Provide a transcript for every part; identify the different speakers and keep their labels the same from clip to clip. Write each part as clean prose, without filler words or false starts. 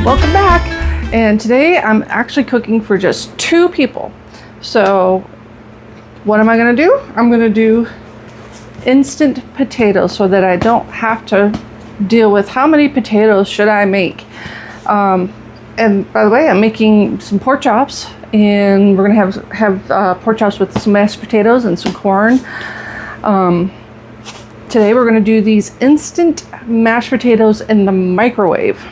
Speaker 1: Welcome back. And today I'm actually cooking for just 2 people. So what am I going to do? I'm going to do instant potatoes so that I don't have to deal with how many potatoes should I make. And by the way, I'm making some pork chops, and we're going to have pork chops with some mashed potatoes and some corn. Today we're going to do these instant mashed potatoes in the microwave.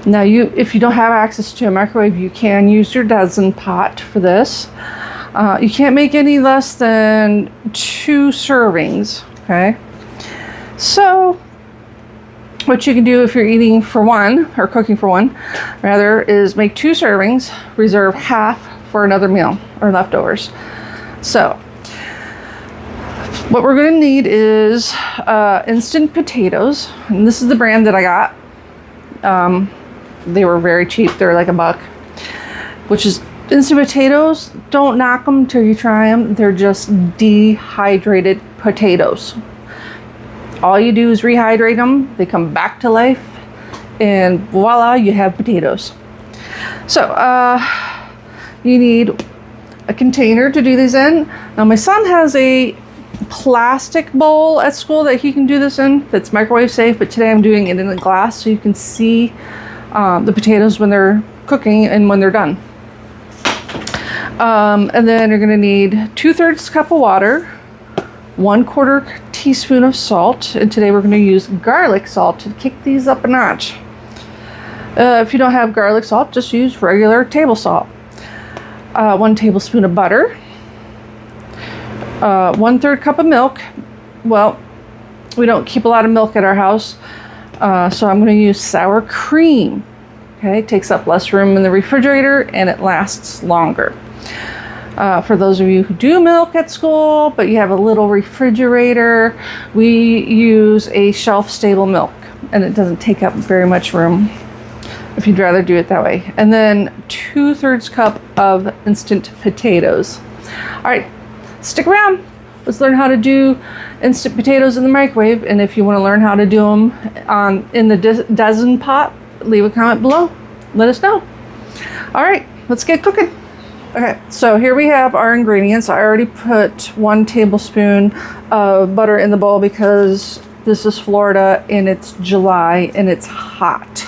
Speaker 1: Now, if you don't have access to a microwave, you can use your dozen pot for this. You can't make any less than 2 servings, okay? So what you can do if you're eating for one, or cooking for one, rather, is make 2 servings, reserve half for another meal or leftovers. So what we're going to need is instant potatoes, and this is the brand that I got. They were very cheap. They're like $1, which is instant potatoes. Don't knock them till you try them. They're just dehydrated potatoes. All you do is rehydrate them. They come back to life, and voila, you have potatoes. So you need a container to do these in. Now, my son has a plastic bowl at school that he can do this in that's microwave safe, but today I'm doing it in a glass so you can see the potatoes when they're cooking and when they're done. And then you're going to need 2/3 cup of water, 1/4 teaspoon of salt, and today we're going to use garlic salt to kick these up a notch. If you don't have garlic salt, just use regular table salt. 1 tablespoon of butter, 1/3 cup of milk. Well, we don't keep a lot of milk at our house, so I'm going to use sour cream. Okay, it takes up less room in the refrigerator and it lasts longer. For those of you who do milk at school, but you have a little refrigerator, we use a shelf-stable milk, and it doesn't take up very much room if you'd rather do it that way. And then 2/3 cup of instant potatoes. All right, stick around. Let's learn how to do instant potatoes in the microwave. And if you want to learn how to do them in the dozen pot, leave a comment below. Let us know. All right, let's get cooking. Okay, so here we have our ingredients. I already put 1 tablespoon of butter in the bowl because this is Florida and it's July and it's hot.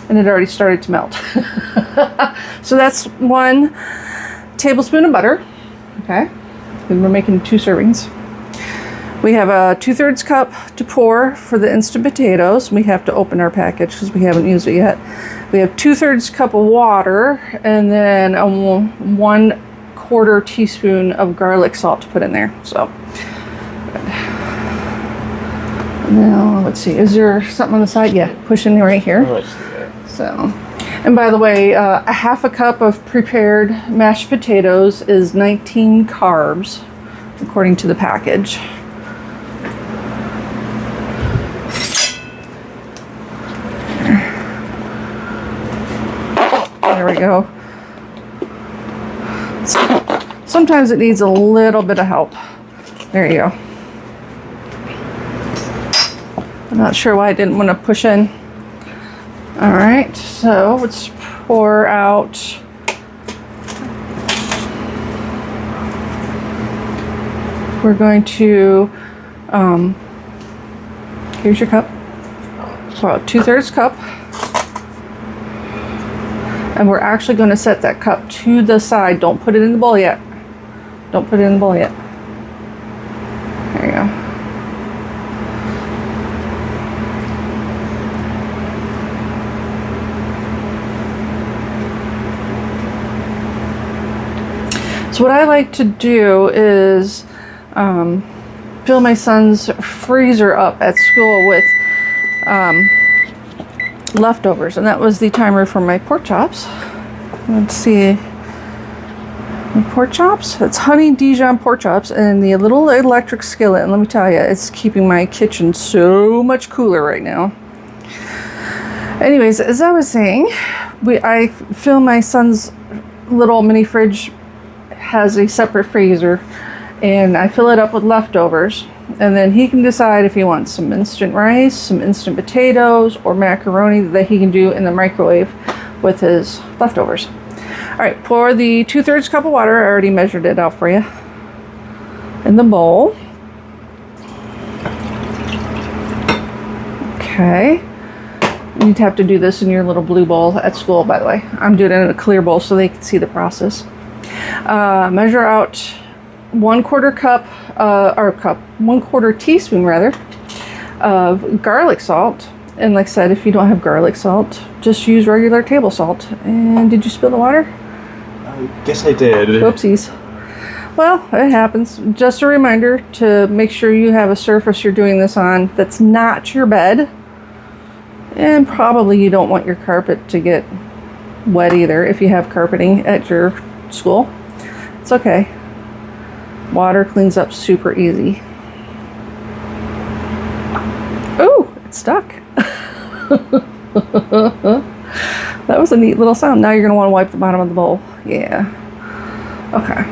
Speaker 1: And it already started to melt. So that's 1 tablespoon of butter. Okay. We're making 2 servings. We have a 2/3 cup to pour for the instant potatoes. We have to open our package because we haven't used it yet. We have 2/3 cup of water, and then a 1/4 teaspoon of garlic salt to put in there. So now let's see. Is there something on the side? Yeah, push in right here.
Speaker 2: Oh, I see that.
Speaker 1: So, and by the way, a 1/2 cup of prepared mashed potatoes is 19 carbs, according to the package. There we go. Sometimes it needs a little bit of help. There you go. I'm not sure why I didn't want to push in. All right, so let's pour out. We're going to, here's your cup. Pour out 2/3 cup. And we're actually going to set that cup to the side. Don't put it in the bowl yet. Don't put it in the bowl yet. There you go. So what I like to do is fill my son's freezer up at school with leftovers, and that was the timer for my pork chops. Let's see, my pork chops. It's honey Dijon pork chops and the little electric skillet. And let me tell you, it's keeping my kitchen so much cooler right now. Anyways, as I was saying, I fill my son's little mini fridge has a separate freezer, and I fill it up with leftovers. And then he can decide if he wants some instant rice, some instant potatoes, or macaroni that he can do in the microwave with his leftovers. All right, pour the 2/3 cup of water. I already measured it out for you in the bowl. Okay. You'd have to do this in your little blue bowl at school, by the way. I'm doing it in a clear bowl so they can see the process. Measure out 1/4 cup, 1/4 teaspoon rather, of garlic salt. And like I said, if you don't have garlic salt, just use regular table salt. And did you spill the water?
Speaker 2: I guess I did.
Speaker 1: Whoopsies. Well, it happens. Just a reminder to make sure you have a surface you're doing this on that's not your bed. And probably you don't want your carpet to get wet either if you have carpeting at your school. It's okay. Water cleans up super easy. Ooh, it's stuck. That was a neat little sound. Now you're going to want to wipe the bottom of the bowl. Yeah. Okay.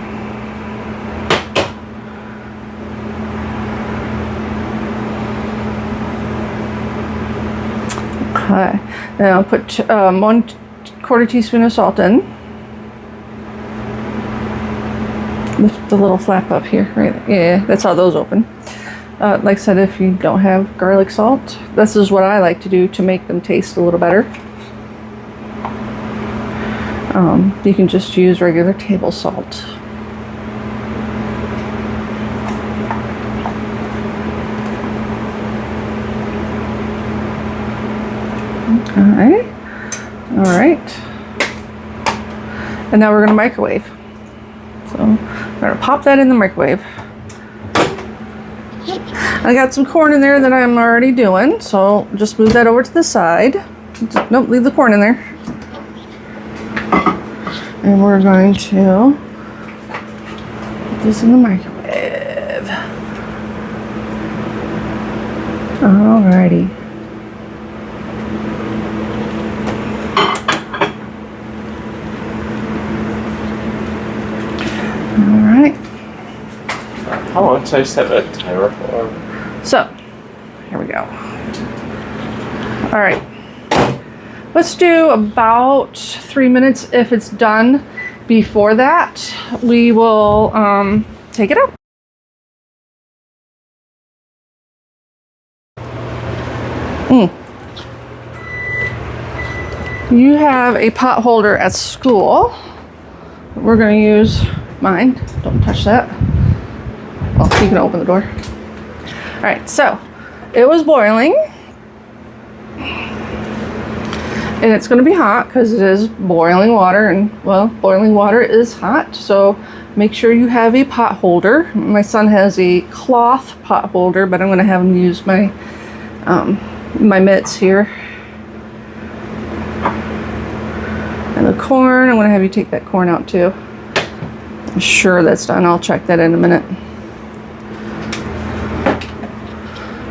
Speaker 1: Okay. Now put 1/4 teaspoon of salt in. Lift the little flap up here, right? Yeah, that's how those open. Like I said, if you don't have garlic salt, this is what I like to do to make them taste a little better. You can just use regular table salt. Okay. All right. And now we're going to microwave. So I'm going to pop that in the microwave. I got some corn in there that I'm already doing, so just move that over to the side. Nope, leave the corn in there. And we're going to put this in the microwave. Alrighty. Alright.
Speaker 2: How long should I set a timer for?
Speaker 1: So, here we go. All right. Let's do about 3 minutes. If it's done before that, we will take it out. You have a pot holder at school. We're going to use mine. Don't touch that. Well, you can open the door. All right, so it was boiling. And it's going to be hot because it is boiling water, and well, boiling water is hot, so make sure you have a pot holder. My son has a cloth pot holder, but I'm going to have him use my my mitts here. And the corn, I'm going to have you take that corn out too. I'm sure that's done. I'll check that in a minute.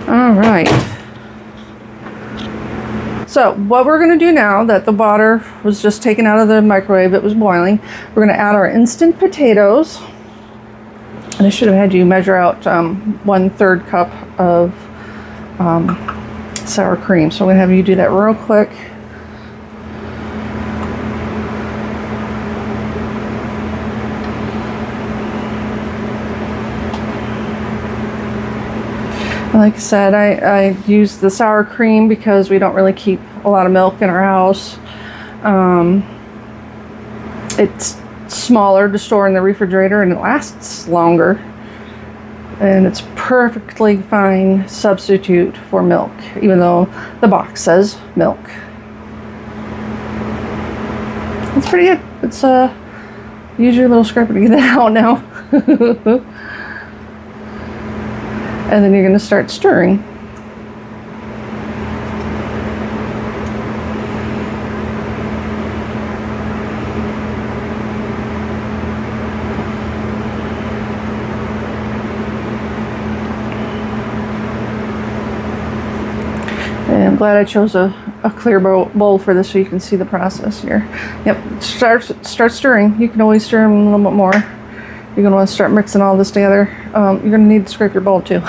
Speaker 1: All right. So what we're going to do now that the water was just taken out of the microwave, it was boiling, we're going to add our instant potatoes. And I should have had you measure out 1/3 cup of sour cream. So I'm going to have you do that real quick. Like I said, I use the sour cream because we don't really keep a lot of milk in our house. It's smaller to store in the refrigerator and it lasts longer. And it's perfectly fine substitute for milk, even though the box says milk. It's pretty good. It's use your little scraper to get that out now. And then you're going to start stirring. And I'm glad I chose a clear bowl for this so you can see the process here. Yep, start stirring. You can always stir them a little bit more You're gonna want to start mixing all this together. You're gonna need to scrape your bowl too.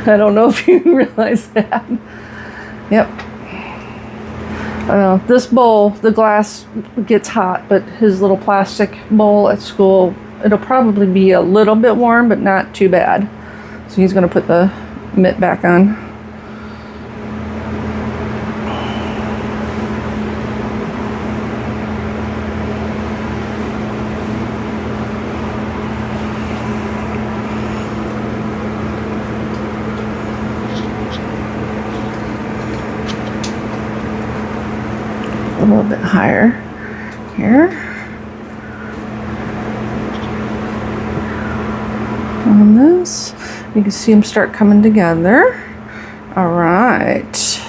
Speaker 1: I don't know if you realize that. Yep. This bowl, the glass gets hot, but his little plastic bowl at school, it'll probably be a little bit warm, but not too bad. So he's gonna put the mitt back on. A little bit higher here. On this, you can see them start coming together. All right.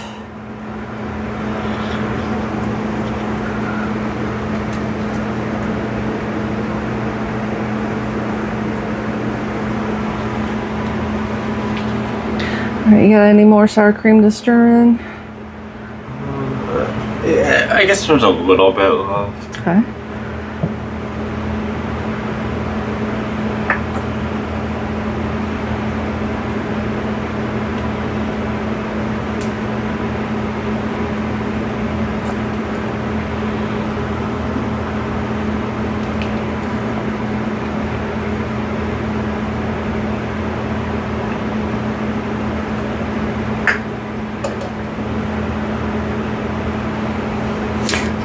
Speaker 1: All right, you got any more sour cream to stir in?
Speaker 2: Yeah, I guess there's a little bit left.
Speaker 1: Okay.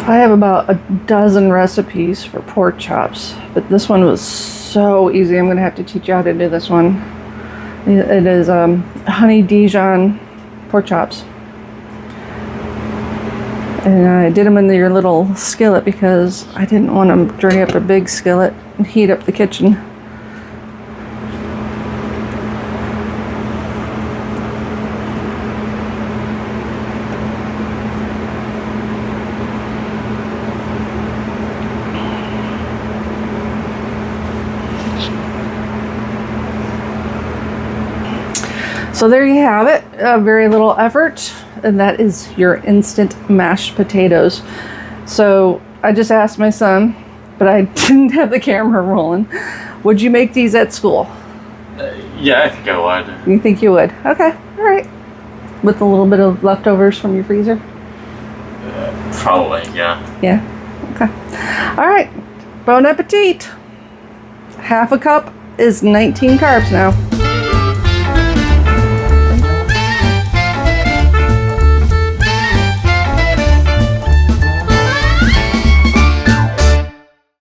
Speaker 1: I have about a dozen recipes for pork chops, but this one was so easy. I'm going to have to teach you how to do this one. It is honey Dijon pork chops. And I did them in your little skillet because I didn't want to dirty up a big skillet and heat up the kitchen. So there you have it, very little effort, and that is your instant mashed potatoes. So I just asked my son, but I didn't have the camera rolling. Would you make these at school?
Speaker 2: Yeah, I think I would.
Speaker 1: You think you would? Okay, all right. With a little bit of leftovers from your freezer?
Speaker 2: Probably, yeah.
Speaker 1: Yeah, okay. All right, bon appetit. Half a cup is 19 carbs now.